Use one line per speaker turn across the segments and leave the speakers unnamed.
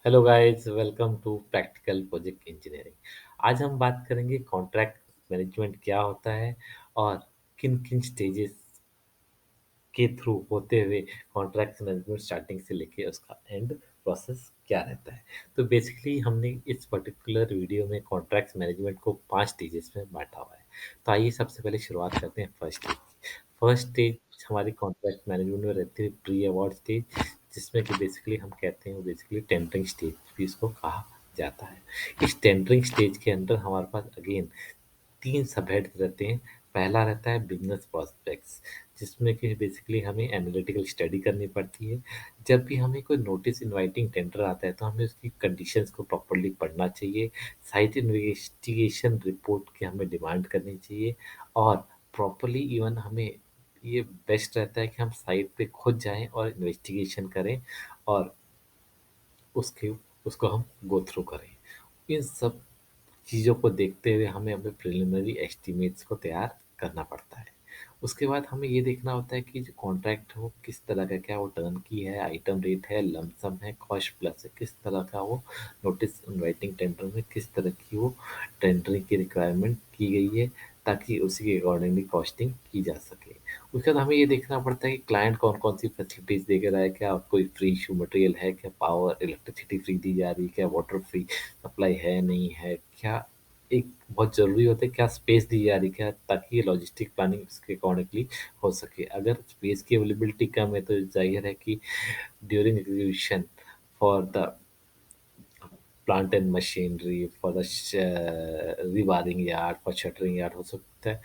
Hello guys, welcome to practical project engineering. आज हम बात करेंगे कॉन्ट्रैक्ट मैनेजमेंट क्या होता है और किन किन स्टेजेस के थ्रू होते हुए कॉन्ट्रैक्ट मैनेजमेंट स्टार्टिंग से लेके उसका एंड प्रोसेस क्या रहता है। तो बेसिकली हमने इस पर्टिकुलर वीडियो में कॉन्ट्रैक्ट मैनेजमेंट को 5 स्टेजेस में बांटा हुआ है। तो आइए सबसे पहले शुरुआत करते हैं फर्स्ट स्टेज। फर्स्ट स्टेज हमारी कॉन्ट्रैक्ट मैनेजमेंट में रहती है प्री अवार्ड स्टेज, जिसमें कि बेसिकली हम कहते हैं, बेसिकली टेंडरिंग स्टेज भी इसको कहा जाता है। इस टेंडरिंग स्टेज के अंदर हमारे पास अगेन 3 सब हेड रहते हैं। पहला रहता है बिजनेस प्रॉस्पेक्ट्स, जिसमें कि बेसिकली हमें एनालिटिकल स्टडी करनी पड़ती है। जब भी हमें कोई नोटिस इनवाइटिंग टेंडर आता है तो हमें उसकी कंडीशंस को प्रॉपर्ली पढ़ना चाहिए। साइट इन्वेस्टिगेशन रिपोर्ट की हमें डिमांड करनी चाहिए और प्रॉपर्ली इवन हमें ये बेस्ट रहता है कि हम साइट पे खुद जाएं और इन्वेस्टिगेशन करें और उसके उसको हम गो थ्रू करें। इन सब चीज़ों को देखते हुए हमें अपने प्रिलिमिनरी एस्टीमेट्स को तैयार करना पड़ता है। उसके बाद हमें ये देखना होता है कि जो कॉन्ट्रैक्ट हो किस तरह का, क्या वो टर्नकी है, आइटम रेट है, लमसम है, कॉस्ट प्लस है, किस तरह का वो नोटिस इनवाइटिंग टेंडर में किस तरह की वो टेंडरिंग की रिक्वायरमेंट की गई है, ताकि उसी के अकॉर्डिंगली कॉस्टिंग की जा सके। उसके बाद हमें ये देखना पड़ता है कि क्लाइंट कौन कौन सी फैसिलिटीज़ दे के रहा है, क्या कोई फ्री इशू मटेरियल है, क्या पावर इलेक्ट्रिसिटी फ्री दी जा रही है, क्या वाटर फ्री सप्लाई है नहीं है, क्या एक बहुत ज़रूरी होता है क्या स्पेस दी जा रही है, क्या, ताकि ये लॉजिस्टिक प्लानिंग इसके अकॉर्डिंगली हो सके। अगर स्पेस की अवेलेबिलिटी कम है तो जाहिर है कि during execution for the plant and machinery, for the rebarring yard, for shuttering yard हो सकता है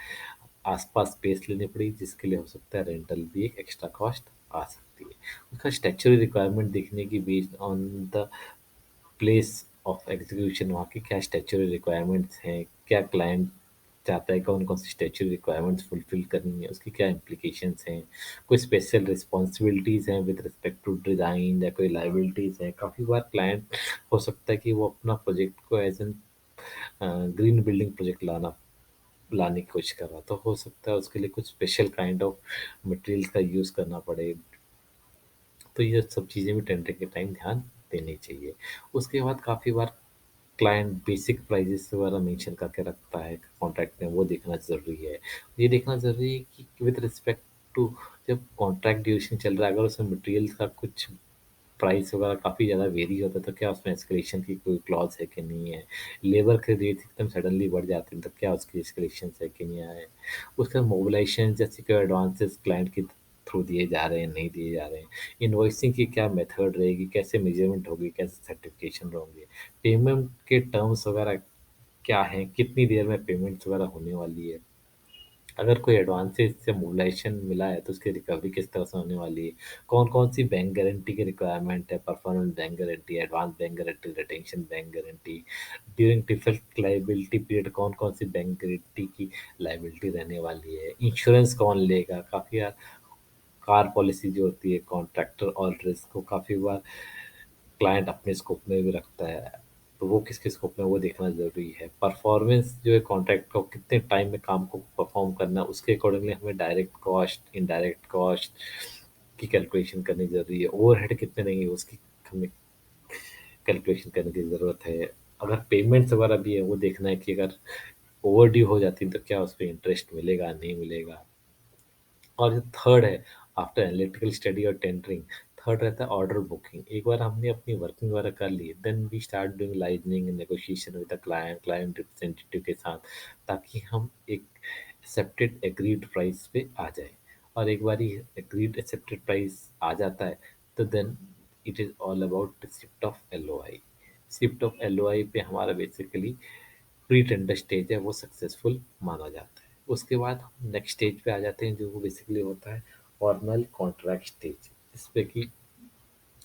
आसपास स्पेस लेनी पड़ी, जिसके लिए हो सकता है रेंटल भी एक एक्स्ट्रा कॉस्ट आ सकती है। उसका स्ट्रक्चरल रिक्वायरमेंट देखने की based on the place of execution, वहाँ की क्या स्टैच्यूरी रिक्वायरमेंट्स हैं, क्या क्लाइंट चाहता है, कौन कौन सी स्टैच्यूरी रिक्वायरमेंट्स फुलफिल करनी है, उसकी क्या इम्प्लीकेशंस हैं, कोई स्पेशल रिस्पॉन्सिबिलिटीज़ हैं विद रिस्पेक्ट टू डिज़ाइन, या कोई लाइबिलिटीज़ हैं। काफ़ी बार क्लाइंट हो सकता है कि वो अपना प्रोजेक्ट को as an green building project लाने की कोशिश कर रहा, तो हो सकता है उसके लिए कुछ स्पेशल काइंड ऑफ मटेरियल्स का यूज़ करना पड़े। तो ये सब चीज़ें भी टेंडर के टाइम ध्यान देनी चाहिए। उसके बाद काफ़ी बार क्लाइंट बेसिक प्राइजेस वगैरह मेंशन करके रखता है कॉन्ट्रैक्ट में, वो देखना ज़रूरी है। ये देखना ज़रूरी है कि विद रिस्पेक्ट टू जब कॉन्ट्रैक्ट ड्यूरेशन चल रहा है, अगर उसमें मटेरियल का कुछ प्राइस वगैरह काफ़ी ज़्यादा वेरी होता है तो क्या उसमें एस्केलेशन की कोई क्लॉज है कि नहीं है। लेबर के रेट एकदम सडनली बढ़ जाते हैं तो क्या उसकी एस्केलेशन है कि नहीं है। उसका मोबिलाइजेशन जैसे कि एडवांसेस क्लाइंट के थ्रू दिए जा रहे हैं नहीं दिए जा रहे हैं। इन्वॉइसिंग की क्या मेथड रहेगी, कैसे मेजरमेंट होगी, कैसे सर्टिफिकेशन होंगे, पेमेंट के टर्म्स वगैरह क्या हैं, कितनी देर में पेमेंट्स वगैरह होने वाली है। अगर कोई एडवांसेस से मोबिलाइजेशन मिला है तो उसकी रिकवरी किस तरह से होने वाली है। कौन कौन सी बैंक गारंटी की रिक्वायरमेंट है, performance bank guarantee, advance bank guarantee, retention bank guarantee, during defect liability period कौन कौन सी बैंक गारंटी की लाइबिलिटी रहने वाली है, इंश्योरेंस कौन लेगा। काफ़ी बार कार पॉलिसी जो होती है कॉन्ट्रैक्टर और रिस्क को काफ़ी बार क्लाइंट अपने स्कोप में भी रखता है, तो वो किसके स्कोप में वो देखना ज़रूरी है। परफॉर्मेंस जो है कॉन्ट्रैक्ट को कितने टाइम में काम को परफॉर्म करना है, उसके अकॉर्डिंगली हमें डायरेक्ट कॉस्ट, इनडायरेक्ट कॉस्ट की कैलकुलेशन करनी ज़रूरी है। ओवरहेड कितने रहेंगे उसकी हमें कैलकुलेशन करने की ज़रूरत है। अगर पेमेंट्स वगैरह भी है वो देखना है कि अगर ओवर ड्यू हो जाती है तो क्या उस पर इंटरेस्ट मिलेगा नहीं मिलेगा। और जो थर्ड है आफ्टर एनालिटिकल स्टडी और टेंडरिंग, थर्ड रहता है ऑर्डर बुकिंग। एक बार हमने अपनी वर्किंग वगैरह कर ली, then we start doing liaisoning negotiation with the client, client representative के साथ, ताकि हम एक एक्सेप्टेड एग्रीड प्राइस पे आ जाए। और एक बार एग्रीड एक्सेप्टेड प्राइस आ जाता है तो then it is all about shift of L O I. Shift of L O I पे हमारा बेसिकली प्री टेंडर स्टेज है वो सक्सेसफुल माना जाता है। उसके बाद हम नेक्स्ट स्टेज पे आ जाते हैं जो वो बेसिकली होता है फॉर्मल कॉन्ट्रैक्ट स्टेज। इस पे कि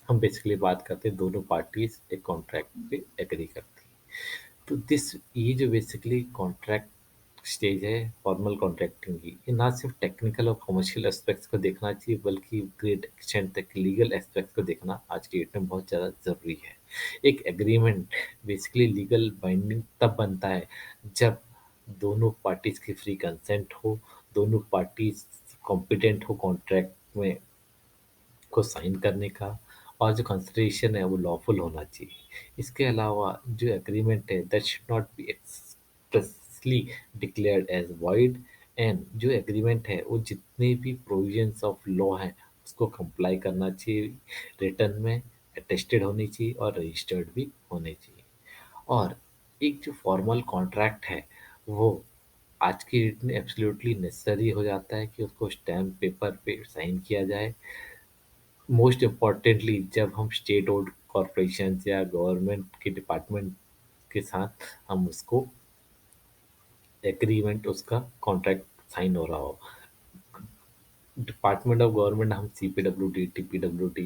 हम बेसिकली बात करते हैं दोनों पार्टीज एक कॉन्ट्रैक्ट पे एग्री करती हैं। तो दिस ये जो बेसिकली कॉन्ट्रैक्ट स्टेज है फॉर्मल कॉन्ट्रैक्टिंग की, ये ना सिर्फ टेक्निकल और कमर्शियल एस्पेक्ट्स को देखना चाहिए बल्कि ग्रेट एक्सटेंट तक लीगल एस्पेक्ट्स को देखना आज की डेट में बहुत ज़्यादा ज़रूरी है। एक एग्रीमेंट बेसिकली लीगल बाइंडिंग तब बनता है जब दोनों पार्टीज की फ्री कंसेंट हो, दोनों पार्टीज कॉम्पिटेंट हो कॉन्ट्रैक्ट में को साइन करने का, और जो कंसिडरेशन है वो लॉफुल होना चाहिए। इसके अलावा जो एग्रीमेंट है that should not be expressly declared as void, and जो एग्रीमेंट है वो जितने भी प्रोविजंस ऑफ लॉ हैं उसको कंप्लाई करना चाहिए, रिटर्न में अटेस्टेड होनी चाहिए और रजिस्टर्ड भी होने चाहिए। और एक जो फॉर्मल कॉन्ट्रैक्ट है वो आज की डेट में एब्सोल्युटली नेसेसरी हो जाता है कि उसको स्टैम्प पेपर पे साइन किया जाए। मोस्ट इम्पॉर्टेंटली जब हम स्टेट ओन्ड कॉरपोरेशन या गवर्नमेंट के डिपार्टमेंट के साथ हम उसको एग्रीमेंट उसका कॉन्ट्रैक्ट साइन हो रहा हो। डिपार्टमेंट ऑफ गवर्नमेंट हम CPWD, TPWD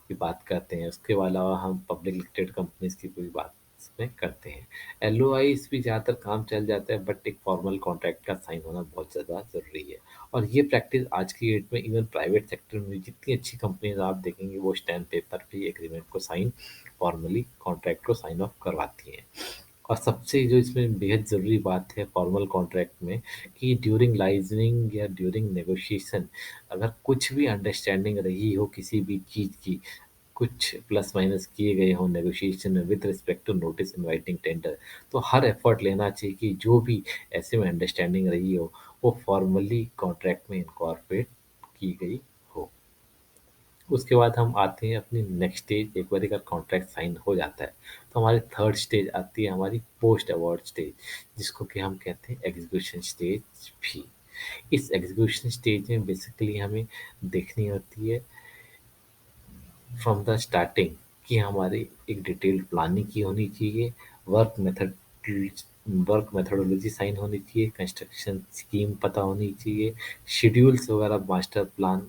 की बात करते हैं, उसके अलावा हम पब्लिक लिमिटेड कंपनीज की कोई बात इसमें करते हैं। LOI भी ज़्यादातर काम चल जाता है, बट एक फॉर्मल कॉन्ट्रैक्ट का साइन होना बहुत ज़्यादा ज़रूरी है। और ये प्रैक्टिस आज की डेट में इवन प्राइवेट सेक्टर में जितनी अच्छी कंपनीज आप देखेंगे वो स्टैम्प पेपर पे एग्रीमेंट को साइन, फॉर्मली कॉन्ट्रैक्ट को साइन ऑफ करवाती हैं। और सबसे जो इसमें बेहद ज़रूरी बात है फॉर्मल कॉन्ट्रैक्ट में, कि ड्यूरिंग लाइजनिंग या ड्यूरिंग नेगोशिएशन अगर कुछ भी अंडरस्टैंडिंग रही हो किसी भी चीज़ की, कुछ प्लस माइनस किए गए हों नेगोशिएशन में with respect to notice inviting tender, तो हर एफर्ट लेना चाहिए कि जो भी ऐसे में अंडरस्टैंडिंग रही हो वो फॉर्मली कॉन्ट्रैक्ट में इनकॉर्पोरेट की गई हो। उसके बाद हम आते हैं अपनी नेक्स्ट स्टेज। एक बार अगर कॉन्ट्रैक्ट साइन हो जाता है तो हमारी थर्ड स्टेज आती है हमारी पोस्ट अवार्ड स्टेज, जिसको कि हम कहते हैं एग्जीक्यूशन स्टेज भी। इस एग्जीक्यूशन स्टेज में बेसिकली हमें देखनी होती है फ्रॉम द स्टार्टिंग कि हमारी एक डिटेल्ड प्लानिंग की होनी चाहिए, work method work methodology sign होनी चाहिए, कंस्ट्रक्शन स्कीम पता होनी चाहिए, शेड्यूल्स वगैरह मास्टर प्लान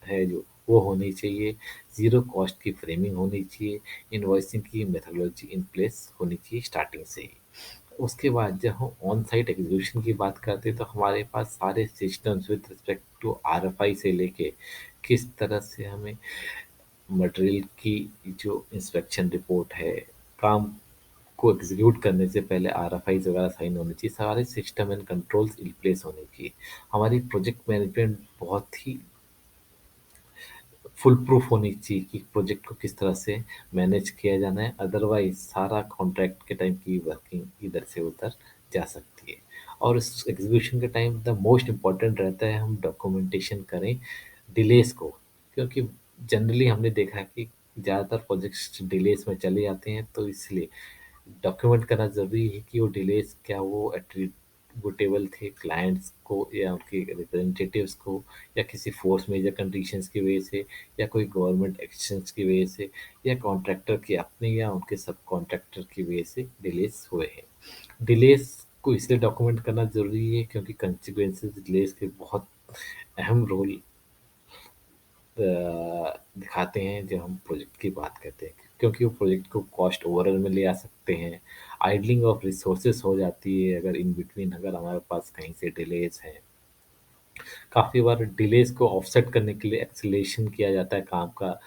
है जो वो होनी चाहिए, ज़ीरो कॉस्ट की फ्रेमिंग होनी चाहिए, इनवॉइसिंग की मेथोडोलॉजी इन प्लेस होनी चाहिए स्टार्टिंग से ही। उसके बाद जब हम ऑन साइट एग्जीक्यूशन की बात करते हैं तो हमारे पास सारे systems with respect to RFI से लेके किस तरह से हमें मटेरियल की जो इंस्पेक्शन रिपोर्ट है, काम को एग्जीक्यूट करने से पहले RFIs वगैरह साइन होनी चाहिए, सारे system and controls in place होने चाहिए। हमारी प्रोजेक्ट मैनेजमेंट बहुत ही फुल प्रूफ होनी चाहिए कि प्रोजेक्ट को किस तरह से मैनेज किया जाना है, अदरवाइज सारा कॉन्ट्रैक्ट के टाइम की वर्किंग इधर से उधर जा सकती है। और इस एग्जीक्यूशन के टाइम द मोस्ट इम्पॉर्टेंट रहता है हम डॉक्यूमेंटेशन करें डिलेस को, क्योंकि जनरली हमने देखा है कि ज़्यादातर प्रोजेक्ट्स डिलेस में चले जाते हैं, तो इसलिए डॉक्यूमेंट करना ज़रूरी है कि वो डिलेस क्या वो एट्रीब्यूटेबल थे क्लाइंट्स को या उनके रिप्रेजेंटेटिव्स को, या किसी फोर्स मेजर कंडीशंस की वजह से, या कोई गवर्नमेंट एक्शंस की वजह से, या कॉन्ट्रैक्टर के अपने या उनके सब कॉन्ट्रैक्टर की वजह से डिलेस हुए हैं। डिलेस को इसलिए डॉक्यूमेंट करना ज़रूरी है क्योंकि कंसिक्वेंसेस डिलेस के बहुत अहम रोल दिखाते हैं जब हम प्रोजेक्ट की बात करते हैं, क्योंकि वो प्रोजेक्ट को कॉस्ट ओवररन में ले आ सकते हैं, आइडलिंग ऑफ रिसोर्सेज हो जाती है अगर इन बिटवीन अगर हमारे पास कहीं से डिलेज हैं। काफ़ी बार डिलेज को ऑफसेट करने के लिए एक्सेलरेशन किया जाता है काम का,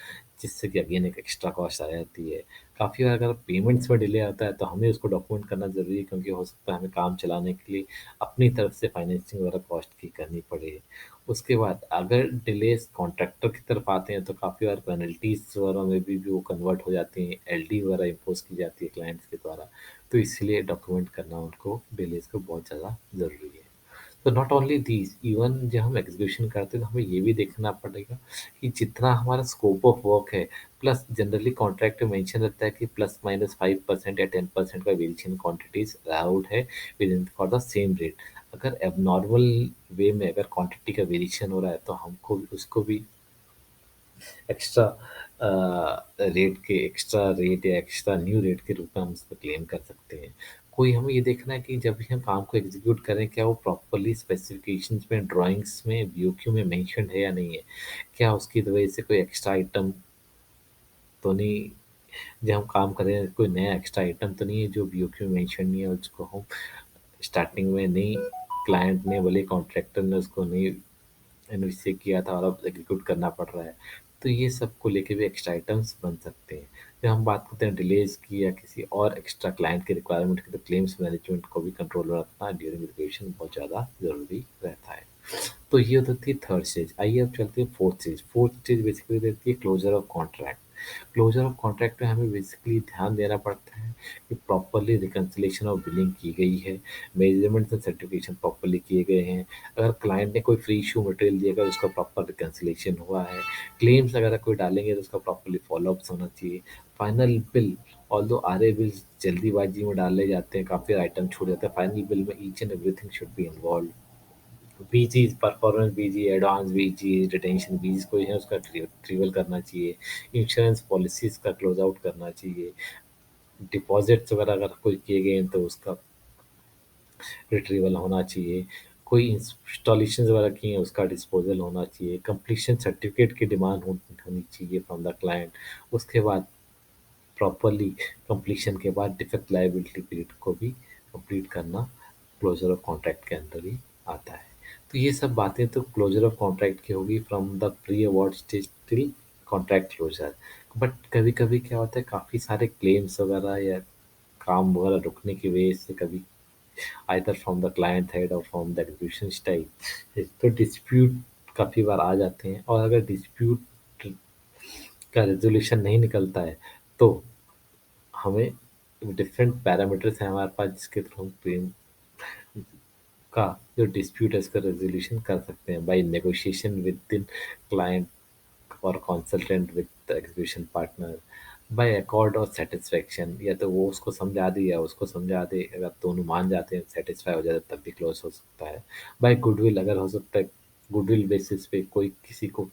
जिससे कि अगेन एक एक्स्ट्रा कॉस्ट आ जाती है। काफ़ी बार अगर पेमेंट्स में डिले आता है तो हमें उसको डॉक्यूमेंट करना ज़रूरी है, क्योंकि हो सकता है हमें काम चलाने के लिए अपनी तरफ से फाइनेंसिंग वगैरह कॉस्ट की करनी पड़े। उसके बाद अगर डिलेस कॉन्ट्रैक्टर की तरफ आते हैं तो काफ़ी बार पेनल्टीज वगैरह में भी वो कन्वर्ट हो जाती हैं, LD वगैरह इम्पोज की जाती है क्लाइंट्स के द्वारा, तो इसलिए डॉक्यूमेंट करना उनको डिलेस को बहुत ज़्यादा ज़रूरी है। तो नॉट ओनली दीज, इवन जब हम एग्जीक्यूशन करते हैं तो हमें ये भी देखना पड़ेगा कि जितना हमारा स्कोप ऑफ वर्क है, प्लस जनरली कॉन्ट्रैक्ट में मेंशन रहता है कि +-5% या 10% का वेरिएशन क्वांटिटीज अलाउड है with in for the same rate. अगर एबनॉर्मल वे में अगर क्वांटिटी का वेरिएशन हो रहा है तो हमको उसको भी एक्स्ट्रा रेट के एक्स्ट्रा रेट या एक्स्ट्रा न्यू रेट के रूप में हम उसको क्लेम कर सकते हैं। कोई हमें ये देखना है कि जब भी हम काम को एग्जीक्यूट करें क्या वो प्रॉपरली स्पेसिफिकेशंस में, ड्राइंग्स में, BOQ में मेंशन है या नहीं है, क्या उसकी वजह से कोई एक्स्ट्रा आइटम तो नहीं, जब हम काम कर रहे हैं कोई नया एक्स्ट्रा आइटम तो नहीं है जो BOQ में मेंशन नहीं है और उसको हम स्टार्टिंग में नहीं, क्लाइंट ने बोले कॉन्ट्रैक्टर ने उसको नहीं इनिशिएट किया था और अब एग्जीक्यूट करना पड़ रहा है। तो ये सब को लेके भी एक्स्ट्रा आइटम्स बन सकते हैं। जब हम बात करते हैं डिलेज की या किसी और एक्स्ट्रा क्लाइंट के रिक्वायरमेंट की, तो क्लेम्स मैनेजमेंट को भी कंट्रोल में रखना ड्यूरिंग एग्जीक्यूशन बहुत ज़्यादा ज़रूरी रहता है। तो ये होती थी थर्ड स्टेज। आइए अब चलते हैं fourth stage. Fourth stage basically रहती है closure of contract. Closure of contract में हमें बेसिकली ध्यान देना पड़ता है कि प्रॉपरली रिकंसिलेशन ऑफ बिलिंग की गई है, मेजरमेंट्स एंड सर्टिफिकेशन प्रॉपरली किए गए हैं, अगर क्लाइंट ने कोई फ्री इशू मटेरियल दिया अगर उसका प्रॉपर रिकंसिलेशन हुआ है, क्लेम्स अगर कोई डालेंगे तो उसका प्रॉपरली फॉलोअप्स होना चाहिए, final bill although RA bills जल्दीबाजी में डाले जाते हैं, काफ़ी आइटम छूट जाते हैं, फाइनल बिल में each and everything should be involve, BGs performance BG advance BG retention BGs कोई है उसका रिट्रीवल करना चाहिए, इंश्योरेंस पॉलिसीज का क्लोज आउट करना चाहिए, डिपॉजिट्स वगैरह अगर कोई किए गए हैं तो उसका रिट्रीवल होना चाहिए, कोई इंस्टॉलेशन वगैरह की हैं उसका डिस्पोजल होना चाहिए, कंप्लीशन सर्टिफिकेट की डिमांड होनी चाहिए फ्रॉम द क्लाइंट, उसके बाद प्रॉपरली कंप्लीशन के बाद डिफेक्ट लायबिलिटी पीरियड को भी कंप्लीट करना क्लोजर ऑफ कॉन्ट्रैक्ट के अंदर ही आता है। तो ये सब बातें तो क्लोजर ऑफ कॉन्ट्रैक्ट की होगी from the pre award stage till contract closure. But कभी कभी क्या होता है काफ़ी सारे क्लेम्स वगैरह या काम वगैरह रुकने की वजह से कभी either from the client side और फ्रॉम द एग्जीक्यूशन स्टाइल तो डिस्प्यूट काफ़ी बार आ जाते हैं, और अगर डिस्प्यूट का रेजोल्यूशन नहीं निकलता है तो हमें डिफरेंट पैरामीटर्स हैं हमारे पास जिसके थ्रू हम क्लेम का जो डिस्प्यूट है इसका रेजोल्यूशन कर सकते हैं by negotiation with in client और consultant with the execution partner, by accord और सेटिस्फेक्शन, या तो वो उसको समझा दे या उसको समझा दे, अगर दोनों मान जाते हैं सेटिस्फाई हो जाते हैं तब भी क्लोज हो सकता है, बाय गुडविल अगर हो सकता है गुडविल बेसिस पे कोई किसी को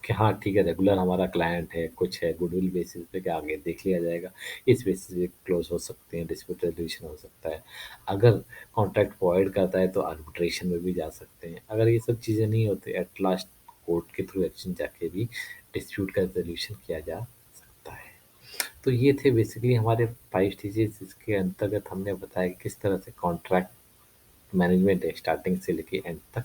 कि हाँ ठीक है रेगुलर हमारा क्लाइंट है कुछ है गुडविल बेसिस पे क्या आगे देख लिया जाएगा, इस बेसिस पे क्लोज हो सकते हैं, डिस्प्यूट रेजोल्यूशन हो सकता है, अगर कॉन्ट्रैक्ट प्रोवाइड करता है तो आर्बिट्रेशन में भी जा सकते हैं, अगर ये सब चीज़ें नहीं होती एट लास्ट कोर्ट के थ्रू एक्शन जाके भी डिस्प्यूट का रेजोल्यूशन किया जा सकता है। तो ये थे बेसिकली हमारे 5 स्टेजेस जिसके अंतर्गत हमने बताया कि किस तरह से कॉन्ट्रैक्ट मैनेजमेंट है स्टार्टिंग से लेके एंड तक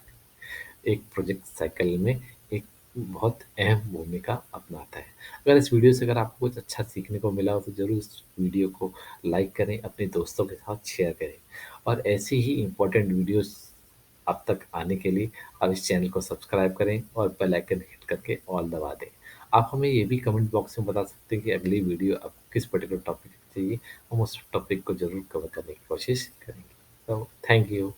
एक प्रोजेक्ट साइकिल में एक बहुत अहम भूमिका अपनाता है। अगर इस वीडियो से अगर आपको कुछ अच्छा सीखने को मिला हो तो ज़रूर इस वीडियो को लाइक करें, अपने दोस्तों के साथ शेयर करें, और ऐसी ही इम्पोर्टेंट वीडियोस अब तक आने के लिए आप इस चैनल को सब्सक्राइब करें और बेल आइकन हिट करके ऑल दबा दें। आप हमें ये भी कमेंट बॉक्स में बता सकते हैं कि अगली वीडियो आपको किस पर्टिकुलर टॉपिक चाहिए, हम उस टॉपिक को ज़रूर कवर करने की कोशिश करेंगे। तो थैंक यू।